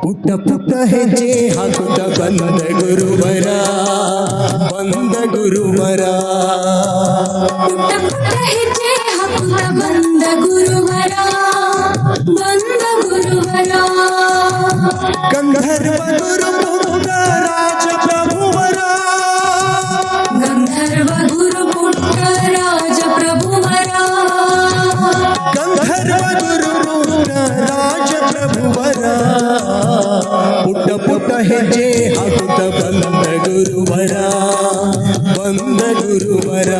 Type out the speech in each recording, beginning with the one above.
ಪುಟ್ಟ ಪುಟ್ಟ ಹೆಜ್ಜೆ ಹಾಕುತ್ತ ಬಂದ ಗುರುವರ ಬಂದ ಗುರುವರ ಪುಟ್ಟ ಪುಟ್ಟ ಹೆಜ್ಜೆ ಹಾಕುತ್ತ ಬಂದ ಗುರುವರ ಬಂದ ಗುರುವರ ಗಂಧರ್ವ ಗುರು ಪುಟ್ಟ ರಾಜ ಪ್ರಭುವರ ಗಂಧರ್ವ ಗುರು ಪುಟ್ಟ ರಾಜ ಪ್ರಭುವರ ಗಂಧರ್ವ ಗುರು ಪುಟ್ಟ ರಾಜ ಪ್ರಭುವರ ಪುಟ್ಟ ಪುಟ್ಟ ಹೆಜ್ಜೆ ಹಾಕುತ್ತ ಬಂದ ಗುರುವರ ಬಂದ ಗುರುವರ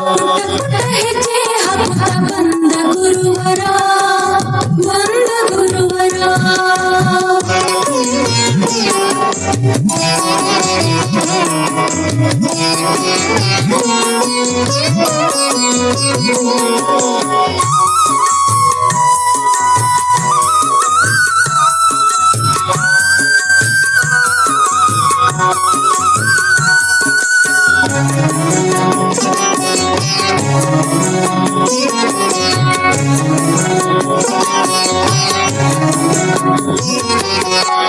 ಪುಟ್ಟ ಪುಟ್ಟ ಹೆಜ್ಜೆ ಹಾಕುತ್ತ ಬಂದ ಗುರುವರ ಬಂದ ಗುರುವರ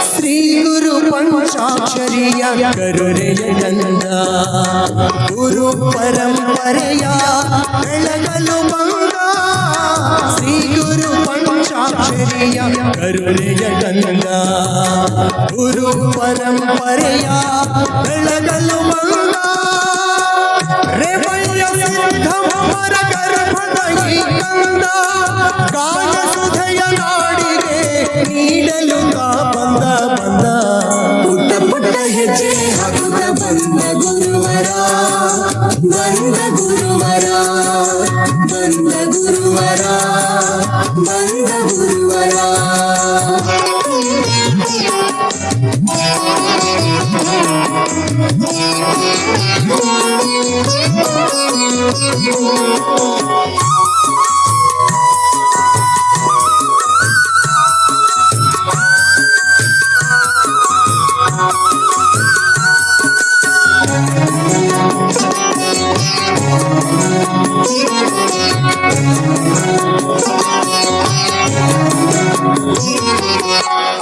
ಶ್ರೀ ಗುರು ಪಂಚಾಕ್ಷರಿಯ ಕರುಣೆಯ ಕಂದ ಗುರು ಪರಂಪರೆಯ ಬೆಳಗಲು ಬಂದ ಶ್ರೀ ಗುರು ಪಂಚಾಕ್ಷರಿಯ ಕರುಣೆಯ ಕಂದ ಗುರು ಪರಂಪರೆಯ ಬೆಳಗಲು ಬಂದ ರೇವಯ್ಯ ಸಿದ್ಧಮ್ಮರ ಗರ್ಭದ ಈ ಕಂದ ಕಾಲ ಸುಧೆಯ ನಾಡಿಗೆ ನೀಡಲು ಬಂದ ಬಂದ ಪುಟ್ಟ ಪುಟ್ಟ ಹೆಜ್ಜೆ ಹಾಕುತ್ತ ಬಂದ ಗುರುವರ ಬಂದ ಗುರುವರ ಬಂದ ಗುರುವರ ಬಂದ ಗುರುವರ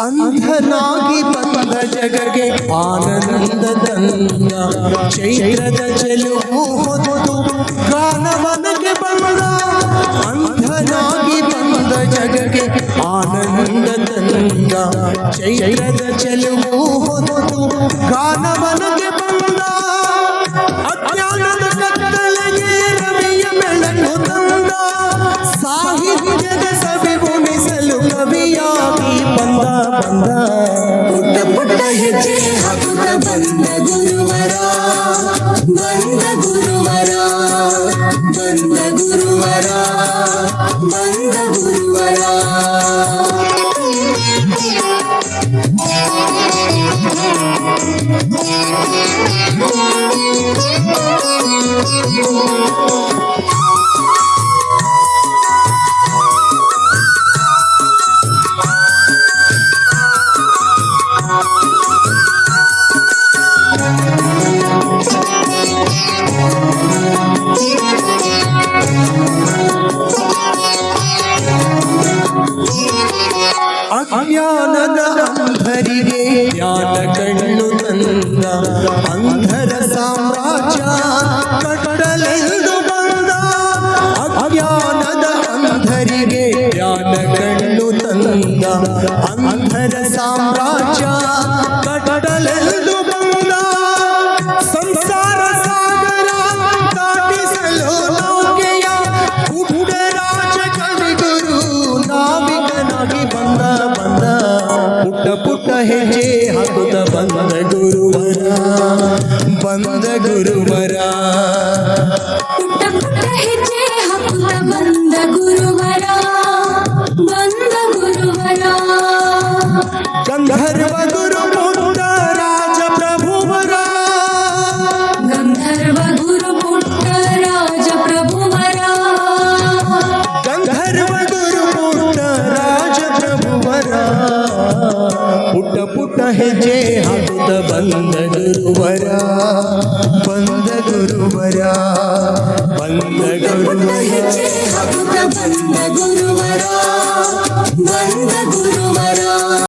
ಅಂಧನಾಗಿ ಬಂದ ಜಗಗೆ ಆನಂದ ತಂದ ಚೈತ್ರದ ಚೆಲುವು ಹೊತ್ತು ಗಾನವನಕ್ಕೆ ಬಂದ ಅಂಧನಾಗಿ ಬಂದ ಜಗಗೆ ಆನಂದ ತಂದ ಚೈತ್ರದ ಚೆಲುವು ಹೊತ್ತು ಗಾನವನಕ್ಕೆ ಬಂದ ಅಜ್ಞಾನದ ಕತ್ತಲೆಗೆ ರವಿಯ ಬೆಳಕು ತಂದ ಸಾಹಿತ್ಯದ ಸವಿ ಉಣಿಸಲು ಕವಿಯಾಗಿ ಬಂದ ಬಂದ ಪುಟ್ಟ ಪುಟ್ಟ ಹೆಜ್ಜೆ ಹಾಕುತ್ತ ಬಂದ ಗುರುವರ ಬಂದ ಗುರುವರ ಬಂದ ಗುರುವರ ಬಂದ ಗುರುವರ ಅಜ್ಞಾನದ ಅಂಧರಿಗೆ ಜ್ಞಾನ ಕಣ್ಣು ತಂದ ಅಂಧರ ಸಾಮ್ರಾಜ್ಯ ಕಟ್ಟಲೆಂದು ಬಂದ ಅಜ್ಞಾನದ ಅಂಧರಿಗೆ ಜ್ಞಾನ ಕಣ್ಣು ತಂದ ಅಂಧರ ಸಾಮ್ರಾಜ್ಯ ಕಟ್ಟಲೆಂದು ಬಂದ ಸಂಸಾರ ಸಾಗರ ದಾಟಿಸಲು ನೌಕೆಯ ಪುಟ್ಟರಾಜ ಕವಿಗುರು ನಾವಿಕನಾಗಿ ಬಂದ ಬಂದ ಪುಟ್ಟ ಪುಟ್ಟ ಹೆಜ್ಜೆ ಹಾಕುತ್ತ ಬಂದ ಗುರುವರ ಬಂದ ಗುರುವರ ಪುಟ್ಟ ಪುಟ್ಟ ಹೆಜ್ಜೆ ಹಾಕುತ್ತ ಬಂದ ಗುರುವರ ಬಂದ ಗುರುವರ ಗಂಧರ್ವ ಗುರು ಪುಟ್ಟ ರಾಜ ಪ್ರಭುವರ ಗಂಧರ್ವ ಗುರು ಪುಟ್ಟ ರಾಜ ಪ್ರಭುವರ ಗಂಧರ್ವ ಗುರು ಪುಟ್ಟ ರಾಜ ಪ್ರಭುವರ ಪುಟ್ಟ ಪುಟ್ಟ ಹೆಜ್ಜೆ ಹಾಕುತ್ತ ಬಂದ ಗುರುವರ ಬಂದ ಗುರುವರ ಬಂದ ಗುರುವರ ಹೆಜ್ಜೆ ಹಾಕುತ್ತ ಬಂದ ಗುರುವರ ಬಂದ ಗುರುವರ